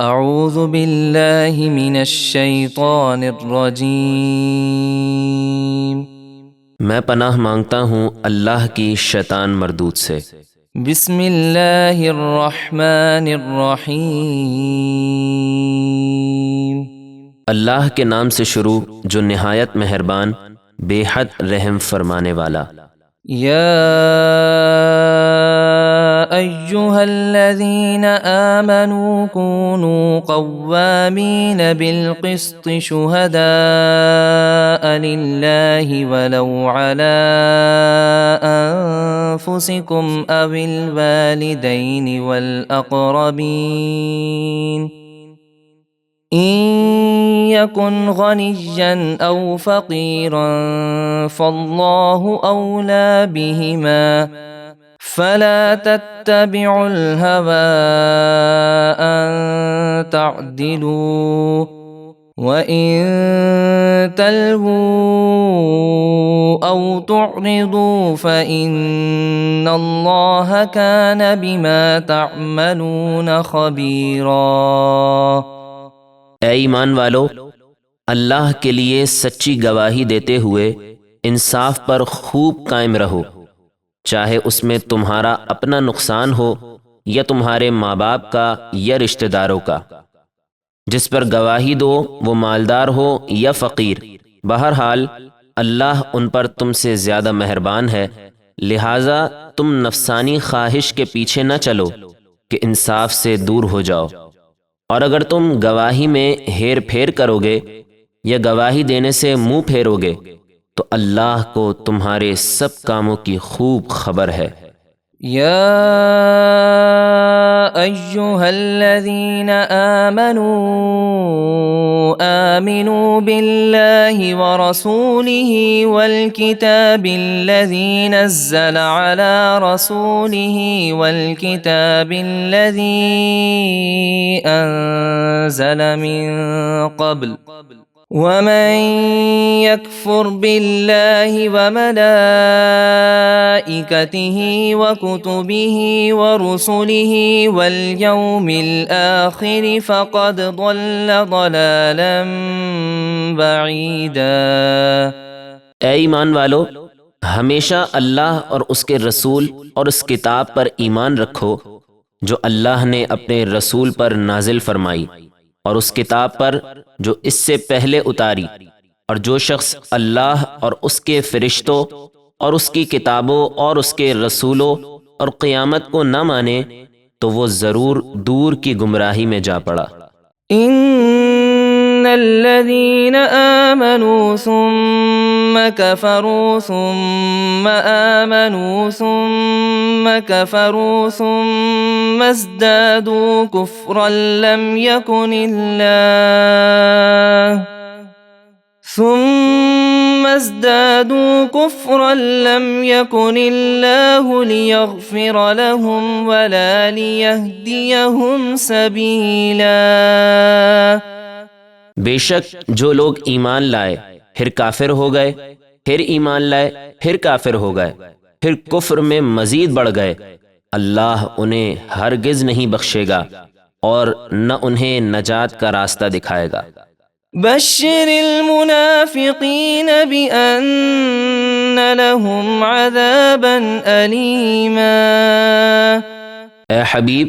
अऊज़ु बिल्लाहि मिनश शैतानिर रजीम। मैं पनाह मांगता हूँ अल्लाह की शैतान मरदूद से। बिस्मिल्लाहिर रहमानिर रहीम। अल्लाह के नाम से शुरू जो निहायत मेहरबान बेहद रहम फरमाने वाला। या अय्युहल्लज़ीना आमनू कूनू क़व्वामीन बिलक़िस्ति शुहदाअ लिल्लाहि वलौ अला अनफुसिकुम अविल वालिदैनि वल अक़रबीन इन यकुन गनिय्यन औ फ़क़ीरन फ़ल्लाहु औला बिहिमा फ़ला तत्तबिउल हवा अन तअदिलू वइन तल्वू औ तुअरिदू फ़इन्नल्लाह कान बिमा तअमलून ख़बीरा। ऐ ईमान वालो, अल्लाह के लिए सच्ची गवाही देते हुए इंसाफ पर खूब कायम रहो, चाहे उसमें तुम्हारा अपना नुकसान हो या तुम्हारे माँ बाप का या रिश्तेदारों का। जिस पर गवाही दो वो मालदार हो या फ़कीर, बहरहाल अल्लाह उन पर तुमसे ज़्यादा मेहरबान है। लिहाजा तुम नफसानी ख्वाहिश के पीछे न चलो कि इंसाफ से दूर हो जाओ। और अगर तुम गवाही में हेर फेर करोगे या गवाही देने से मुंह फेरोगे तो अल्लाह को तुम्हारे सब कामों की खूब खबर है। या अय्युहल्लज़ीना आमनू आमिनू बिल्लाहि व रसूलिहि वल किताबिल्लज़ी नज़्ज़ल अला रसूलिहि वल किताबिल्लज़ी अनज़ल मिन क़ब्ल वमन यकफुर बिल्लाहि व मलाइकतिहि व कुतुबिहि व रुसुलिहि वल यौमिल आखिर फ़क़द ضल ضलालन बईदा। ऐ ईमान वालो, हमेशा अल्लाह और उसके रसूल और उस किताब पर ईमान रखो जो अल्लाह ने अपने रसूल पर नाजिल फरमाई और उस किताब पर जो इससे पहले उतारी। और जो शख्स अल्लाह और उसके फरिश्तों और उसकी किताबों और उसके रसूलों और क़यामत को न माने तो वो ज़रूर दूर की गुमराही में जा पड़ा। इन्नल्लज़ीना आमनू सुम्मा कफ़रू सुम्मा आमनू सुम्मा कफ़रू सुम्मा इज़्दादू कुफ़्रन लम यकुनिल्लाह सुम्मा इज़्दादू कुफ़्रन लम यकुनिल्लाहु लियग़फ़िर लहुम वला लियहदियहुम सबीला। बेशक जो लोग ईमान लाए फिर काफिर हो गए, फिर ईमान लाए फिर काफिर हो गए, फिर कुफ्र में मजीद बढ़ गए, अल्लाह उन्हें हरगिज नहीं बख्शेगा और न उन्हें नजात का रास्ता दिखाएगा। बश्शिरिल मुनाफिकीन बिअन्न लहुम अज़ाबन अलीमा। ए हबीब,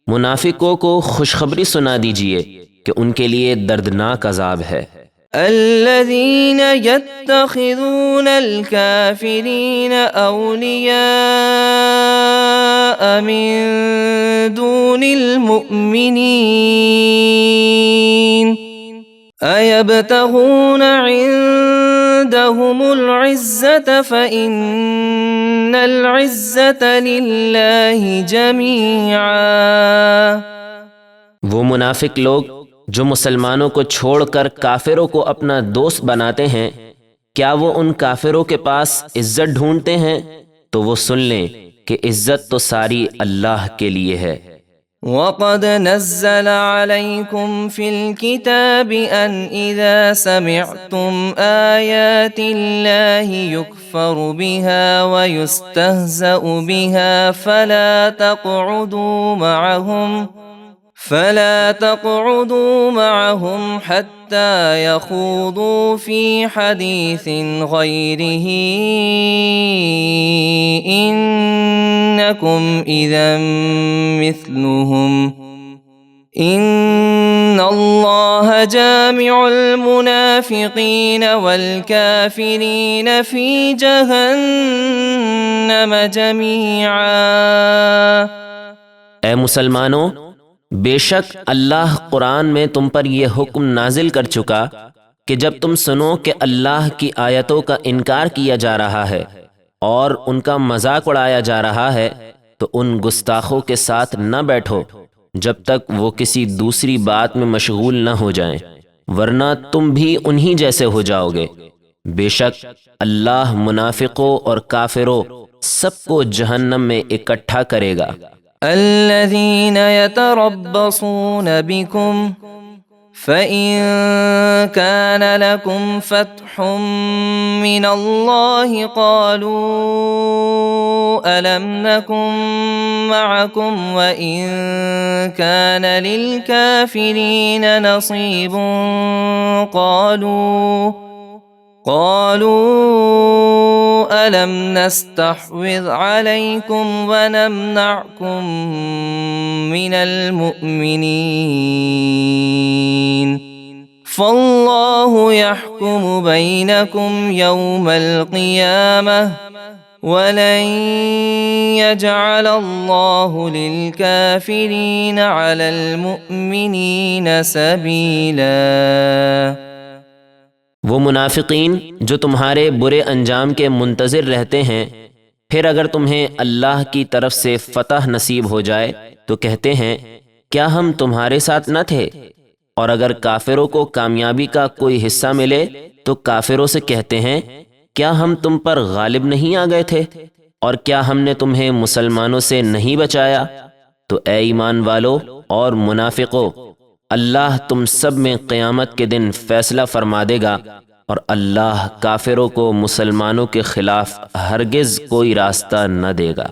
मुनाफिकों को खुशखबरी सुना दीजिए कि उनके लिए दर्दनाक अजाब है। अल्लज़ीन यत्तखिज़ूनल काफ़िरीन औलिया मिन दूनिल मुअमिनीन अयब्तगून इंदहुमुल इज़्ज़त फ़इन्नल इज़्ज़त लिल्लाहि जमीआ। वो मुनाफिक लोग जो मुसलमानों को छोड़कर काफिरों को अपना दोस्त बनाते हैं, क्या वो उन काफिरों के पास इज्जत ढूंढते हैं? तो वो सुन लें कि इज्जत तो सारी अल्लाह के लिए है। वक़द नज़्ज़ल अलैकुम फ़िल किताबि अन इज़ा समिअतुम आयातिल्लाहि युकफ़रु बिहा व युस्तहज़अु बिहा فلا تقعدوا معهم حتى يخوضوا في حديث غيره إنكم إذا مثلهم إن الله جامع المنافقين والكافرين في جهنم جميعا। ए मुसलमानों, बेशक अल्लाह कुरान में तुम पर यह हुक्म नाजिल कर चुका कि जब तुम सुनो कि अल्लाह की आयतों का इनकार किया जा रहा है और उनका मजाक उड़ाया जा रहा है, तो उन गुस्ताखों के साथ न बैठो जब तक वो किसी दूसरी बात में मशगूल न हो जाएं, वरना तुम भी उन्हीं जैसे हो जाओगे। बेशक अल्लाह मुनाफिकों और काफिरों सबको जहन्नम में इकट्ठा करेगा। الذين يتربصون بكم فإن كان لكم فتح من الله قالوا ألم نكن معكم وإن كان للكافرين نصيب قالوا ألم نستحوذ عليكم ونمنعكم من المؤمنين فالله يحكم بينكم يوم القيامة ولن يجعل الله للكافرين على المؤمنين سبيلا। वो मुनाफिकीन जो तुम्हारे बुरे अंजाम के मुंतज़िर रहते हैं, फिर अगर तुम्हें अल्लाह की तरफ से फतह नसीब हो जाए तो कहते हैं, क्या हम तुम्हारे साथ न थे? और अगर काफिरों को कामयाबी का कोई हिस्सा मिले तो काफिरों से कहते हैं, क्या हम तुम पर गालिब नहीं आ गए थे? और क्या हमने तुम्हें मुसलमानों से नहीं बचाया? तो ए ईमान वालो और मुनाफिकों, अल्लाह तुम सब में क़यामत के दिन फैसला फरमा देगा और अल्लाह काफिरों को मुसलमानों के खिलाफ हरगिज़ कोई रास्ता न देगा।